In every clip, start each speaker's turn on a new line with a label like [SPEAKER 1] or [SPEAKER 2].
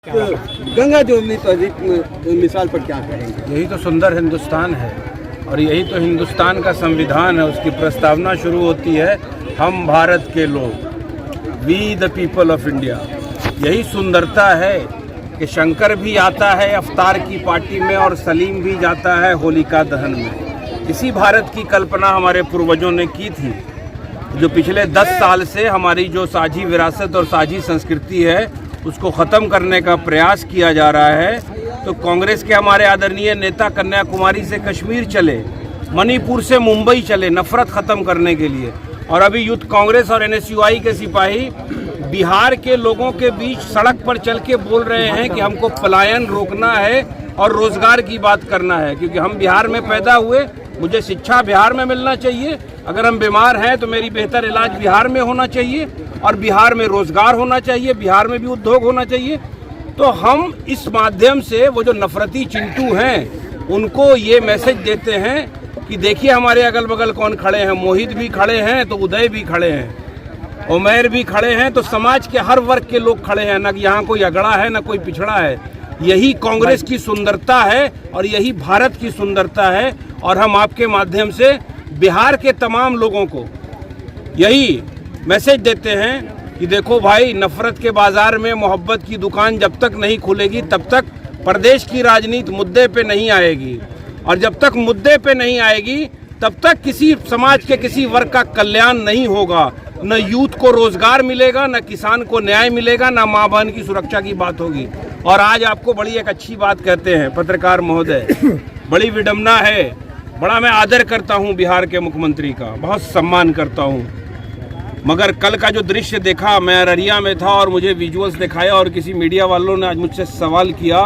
[SPEAKER 1] गंगा जमुनी तहजीब मिसाल पर क्या कहेंगे?
[SPEAKER 2] यही तो सुंदर हिंदुस्तान है और यही तो हिंदुस्तान का संविधान है। उसकी प्रस्तावना शुरू होती है, हम भारत के लोग, we the people of India. यही सुंदरता है कि शंकर भी आता है अवतार की पार्टी में और सलीम भी जाता है होलिका दहन में। इसी भारत की कल्पना हमारे पूर्वजों ने की थी, जो पिछले 10 साल से हमारी जो साझी विरासत और साझी संस्कृति है उसको ख़त्म करने का प्रयास किया जा रहा है। तो कांग्रेस के हमारे आदरणीय नेता कन्याकुमारी से कश्मीर चले, मणिपुर से मुंबई चले नफरत ख़त्म करने के लिए, और अभी यूथ कांग्रेस और NSUI के सिपाही बिहार के लोगों के बीच सड़क पर चल के बोल रहे हैं कि हमको पलायन रोकना है और रोज़गार की बात करना है, क्योंकि हम बिहार में पैदा हुए, मुझे शिक्षा बिहार में मिलना चाहिए, अगर हम बीमार हैं तो मेरी बेहतर इलाज बिहार में होना चाहिए, और बिहार में रोज़गार होना चाहिए, बिहार में भी उद्योग होना चाहिए। तो हम इस माध्यम से वो जो नफरती चिंटू हैं उनको ये मैसेज देते हैं कि देखिए हमारे अगल बगल कौन खड़े हैं, मोहित भी खड़े हैं तो उदय भी खड़े हैं, उमैर भी खड़े हैं, तो समाज के हर वर्ग के लोग खड़े हैं, न यहाँ कोई अगड़ा है न कोई पिछड़ा है। यही कांग्रेस की सुंदरता है और यही भारत की सुंदरता है। और हम आपके माध्यम से बिहार के तमाम लोगों को यही मैसेज देते हैं कि देखो भाई, नफरत के बाजार में मोहब्बत की दुकान जब तक नहीं खुलेगी तब तक प्रदेश की राजनीति मुद्दे पे नहीं आएगी, और जब तक मुद्दे पे नहीं आएगी तब तक किसी समाज के किसी वर्ग का कल्याण नहीं होगा। न यूथ को रोजगार मिलेगा, न किसान को न्याय मिलेगा, न माँ बहन की सुरक्षा की बात होगी। और आज आपको बड़ी एक अच्छी बात कहते हैं पत्रकार महोदय, बड़ी विडम्बना है, बड़ा मैं आदर करता हूँ बिहार के मुख्यमंत्री का, बहुत सम्मान करता हूँ, मगर कल का जो दृश्य देखा, मैं अररिया में था और मुझे विजुअल्स दिखाया और किसी मीडिया वालों ने आज मुझसे सवाल किया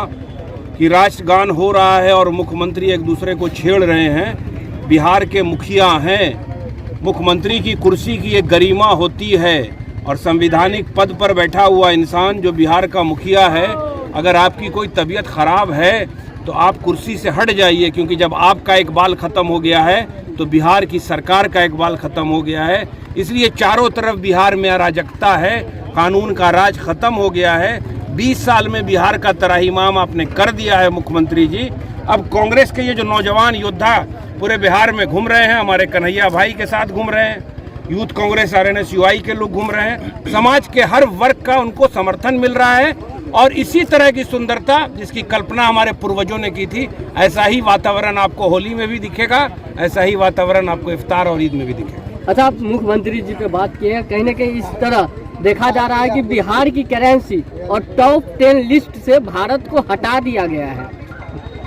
[SPEAKER 2] कि राष्ट्रगान हो रहा है और मुख्यमंत्री एक दूसरे को छेड़ रहे हैं। बिहार के मुखिया हैं, मुख्यमंत्री की कुर्सी की एक गरिमा होती है, और संवैधानिक पद पर बैठा हुआ इंसान जो बिहार का मुखिया है, अगर आपकी कोई तबीयत खराब है तो आप कुर्सी से हट जाइए, क्योंकि जब आपका एक बाल ख़त्म हो गया है तो बिहार की सरकार का एक बाल ख़त्म हो गया है। इसलिए चारों तरफ बिहार में अराजकता है, कानून का राज ख़त्म हो गया है। 20 साल में बिहार का तराहीमाम आपने कर दिया है मुख्यमंत्री जी। अब कांग्रेस के ये जो नौजवान योद्धा पूरे बिहार में घूम रहे हैं, हमारे कन्हैया भाई के साथ घूम रहे हैं, यूथ कांग्रेस और NSUI के लोग घूम रहे हैं, समाज के हर वर्ग का उनको समर्थन मिल रहा है। और इसी तरह की सुंदरता जिसकी कल्पना हमारे पूर्वजों ने की थी, ऐसा ही वातावरण आपको होली में भी दिखेगा, ऐसा ही वातावरण आपको इफ्तार और ईद में भी दिखेगा।
[SPEAKER 3] अच्छा, आप मुख्यमंत्री जी पे बात किए हैं, कहीं न कहीं इस तरह देखा जा रहा है कि बिहार की करेंसी और टॉप 10 लिस्ट से भारत को हटा दिया गया है।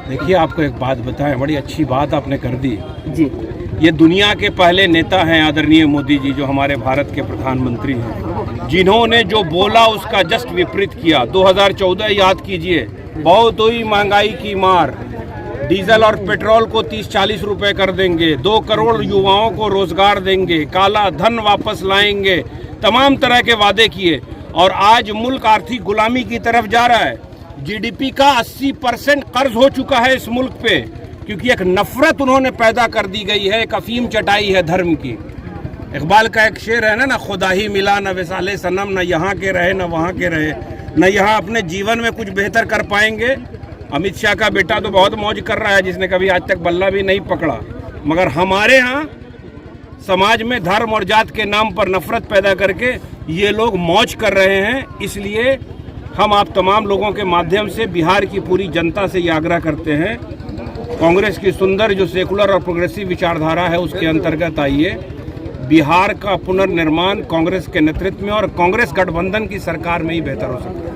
[SPEAKER 2] देखिए, आपको एक बात बताएं, बड़ी अच्छी बात आपने कर दी
[SPEAKER 3] जी।
[SPEAKER 2] ये दुनिया के पहले नेता हैं आदरणीय मोदी जी, जो हमारे भारत के प्रधानमंत्री हैं, जिन्होंने जो बोला उसका जस्ट विपरीत किया। 2014 याद कीजिए, बहुत हुई महंगाई की मार, डीजल और पेट्रोल को 30-40 रुपए कर देंगे, 2 करोड़ युवाओं को रोजगार देंगे, काला धन वापस लाएंगे, तमाम तरह के वादे किए, और आज मुल्क आर्थिक गुलामी की तरफ जा रहा है। GDP का 80% कर्ज हो चुका है इस मुल्क पे, क्योंकि एक नफरत उन्होंने पैदा कर दी गई है, एक अफीम चटाई है धर्म की। इकबाल का एक शेर है ना, खुदा ही मिला न विसाले सनम, न यहाँ के रहे न वहाँ के रहे, न यहाँ अपने जीवन में कुछ बेहतर कर पाएंगे। अमित शाह का बेटा तो बहुत मौज कर रहा है, जिसने कभी आज तक बल्ला भी नहीं पकड़ा, मगर हमारे यहाँ समाज में धर्म और जात के नाम पर नफरत पैदा करके ये लोग मौज कर रहे हैं। इसलिए हम आप तमाम लोगों के माध्यम से बिहार की पूरी जनता से ये आग्रह करते हैं, कांग्रेस की सुंदर जो सेकुलर और प्रोग्रेसिव विचारधारा है उसके अंतर्गत आइए। बिहार का पुनर्निर्माण कांग्रेस के नेतृत्व में और कांग्रेस गठबंधन की सरकार में ही बेहतर हो सकता है।